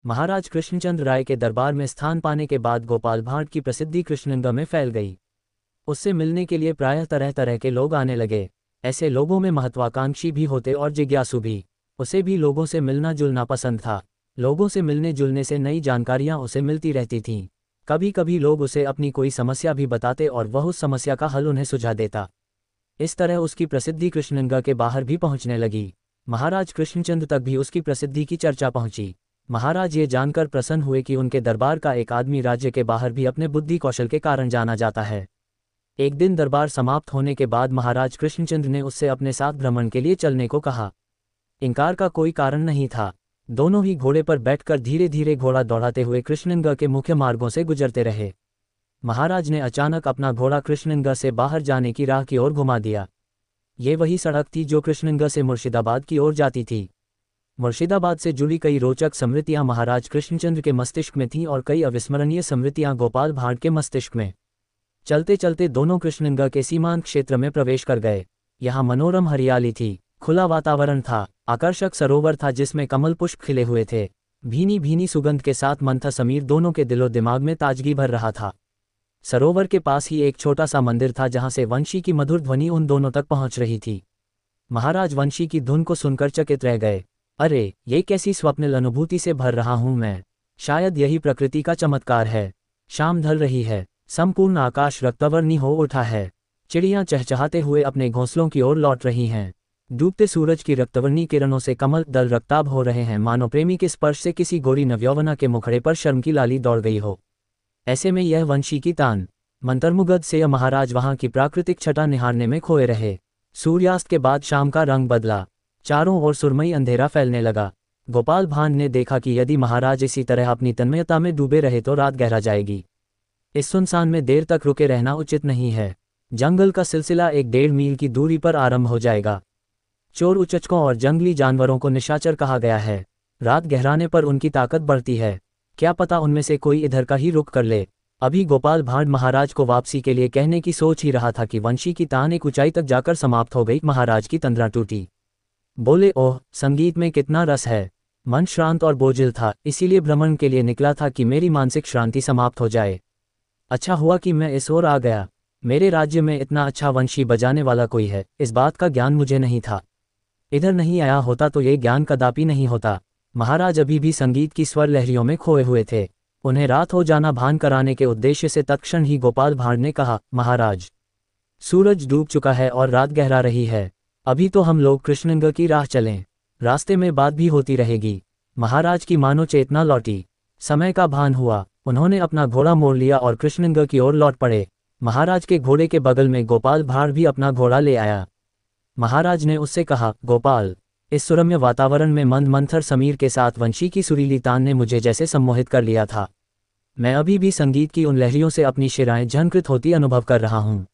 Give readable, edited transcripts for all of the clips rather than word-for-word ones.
महाराज कृष्णचंद्र राय के दरबार में स्थान पाने के बाद गोपाल भांड की प्रसिद्धि कृष्णगंगा में फैल गई। उससे मिलने के लिए प्रायः तरह तरह के लोग आने लगे। ऐसे लोगों में महत्वाकांक्षी भी होते और जिज्ञासु भी। उसे भी लोगों से मिलना जुलना पसंद था। लोगों से मिलने जुलने से नई जानकारियां उसे मिलती रहती थीं। कभी कभी लोग उसे अपनी कोई समस्या भी बताते और वह उस समस्या का हल उन्हें सुझा देता। इस तरह उसकी प्रसिद्धि कृष्णगंगा के बाहर भी पहुंचने लगी। महाराज कृष्णचंद्र तक भी उसकी प्रसिद्धि की चर्चा पहुंची। महाराज ये जानकर प्रसन्न हुए कि उनके दरबार का एक आदमी राज्य के बाहर भी अपने बुद्धि कौशल के कारण जाना जाता है। एक दिन दरबार समाप्त होने के बाद महाराज कृष्णचंद्र ने उससे अपने साथ भ्रमण के लिए चलने को कहा। इनकार का कोई कारण नहीं था। दोनों ही घोड़े पर बैठकर धीरे धीरे घोड़ा दौड़ाते हुए कृष्णगंगा के मुख्य मार्गों से गुजरते रहे। महाराज ने अचानक अपना घोड़ा कृष्णगंगा से बाहर जाने की राह की ओर घुमा दिया। ये वही सड़क थी जो कृष्णगंगा से मुर्शिदाबाद की ओर जाती थी। मुर्शिदाबाद से जुड़ी कई रोचक स्मृतियां महाराज कृष्णचंद्र के मस्तिष्क में थीं और कई अविस्मरणीय स्मृतियां गोपाल भांड के मस्तिष्क में। चलते चलते दोनों कृष्णगंगा के सीमांत क्षेत्र में प्रवेश कर गए। यहाँ मनोरम हरियाली थी, खुला वातावरण था, आकर्षक सरोवर था जिसमें कमल पुष्प खिले हुए थे। भीनी भीनी सुगंध के साथ मंथा समीर दोनों के दिलो दिमाग में ताजगी भर रहा था। सरोवर के पास ही एक छोटा सा मंदिर था जहां से वंशी की मधुर ध्वनि उन दोनों तक पहुंच रही थी। महाराज वंशी की धुन को सुनकर चकित रह गए। अरे, ये कैसी स्वप्निल अनुभूति से भर रहा हूं मैं। शायद यही प्रकृति का चमत्कार है। शाम ढल रही है, संपूर्ण आकाश रक्तवर्णी हो उठा है। चिड़ियां चहचहाते हुए अपने घोंसलों की ओर लौट रही हैं। डूबते सूरज की रक्तवर्णी किरणों से कमल दल रक्ताब हो रहे हैं, मानो प्रेमी के स्पर्श से किसी गोरी नवयौवना के मुखड़े पर शर्म की लाली दौड़ गई हो। ऐसे में यह वंशी की तान। मंत्रमुग्ध से महाराज वहां की प्राकृतिक छटा निहारने में खोए रहे। सूर्यास्त के बाद शाम का रंग बदला। चारों ओर सुरमई अंधेरा फैलने लगा। गोपाल भांड ने देखा कि यदि महाराज इसी तरह अपनी तन्मयता में डूबे रहे तो रात गहरा जाएगी। इस सुनसान में देर तक रुके रहना उचित नहीं है। जंगल का सिलसिला 1-1.5 मील की दूरी पर आरंभ हो जाएगा। चोर उचचकों और जंगली जानवरों को निशाचर कहा गया है। रात गहराने पर उनकी ताकत बढ़ती है। क्या पता उनमें से कोई इधर का ही रुख कर ले। अभी गोपाल भांड महाराज को वापसी के लिए कहने की सोच ही रहा था कि वंशी की तान एक ऊंचाई तक जाकर समाप्त हो गई। महाराज की तंद्रा टूटी। बोले, ओह, संगीत में कितना रस है। मन श्रांत और बोझिल था, इसीलिए भ्रमण के लिए निकला था कि मेरी मानसिक श्रांति समाप्त हो जाए। अच्छा हुआ कि मैं इस ओर आ गया। मेरे राज्य में इतना अच्छा वंशी बजाने वाला कोई है, इस बात का ज्ञान मुझे नहीं था। इधर नहीं आया होता तो ये ज्ञान कदापि नहीं होता। महाराज अभी भी संगीत की स्वर लहरियों में खोए हुए थे। उन्हें रात हो जाना भान कराने के उद्देश्य से तत्क्षण ही गोपाल भांड ने कहा, महाराज, सूरज डूब चुका है और रात गहरा रही है। अभी तो हम लोग कृष्णगंगा की राह चलें। रास्ते में बात भी होती रहेगी। महाराज की मानो चेतना लौटी। समय का भान हुआ। उन्होंने अपना घोड़ा मोड़ लिया और कृष्णगंगा की ओर लौट पड़े। महाराज के घोड़े के बगल में गोपाल भांड भी अपना घोड़ा ले आया। महाराज ने उससे कहा, गोपाल, इस सुरम्य वातावरण में मंद मंथर समीर के साथ वंशी की सुरीली तान ने मुझे जैसे सम्मोहित कर लिया था। मैं अभी भी संगीत की उन लहरियों से अपनी शिराएं झंकृत होती अनुभव कर रहा हूँ।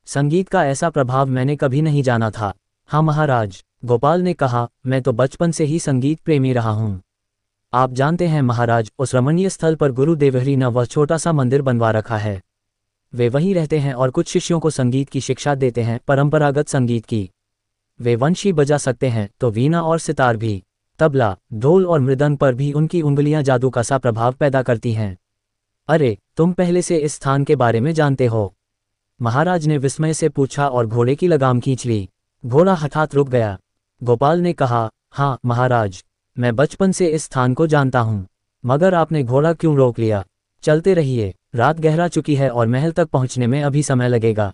संगीत का ऐसा प्रभाव मैंने कभी नहीं जाना था। हाँ महाराज, गोपाल ने कहा, मैं तो बचपन से ही संगीत प्रेमी रहा हूँ। आप जानते हैं महाराज, उस रमणीय स्थल पर गुरु देवहरि ने वह छोटा सा मंदिर बनवा रखा है। वे वहीं रहते हैं और कुछ शिष्यों को संगीत की शिक्षा देते हैं, परंपरागत संगीत की। वे वंशी बजा सकते हैं तो वीणा और सितार भी। तबला, ढोल और मृदंग पर भी उनकी उंगलियां जादू का सा प्रभाव पैदा करती हैं। अरे, तुम पहले से इस स्थान के बारे में जानते हो? महाराज ने विस्मय से पूछा और घोड़े की लगाम खींच ली। घोड़ा हठात रुक गया। गोपाल ने कहा, हाँ महाराज, मैं बचपन से इस स्थान को जानता हूँ। मगर आपने घोड़ा क्यों रोक लिया? चलते रहिए, रात गहरा चुकी है और महल तक पहुँचने में अभी समय लगेगा।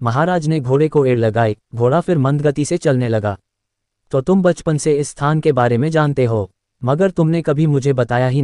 महाराज ने घोड़े को एड़ लगाई। घोड़ा फिर मंद गति से चलने लगा। तो तुम बचपन से इस स्थान के बारे में जानते हो, मगर तुमने कभी मुझे बताया ही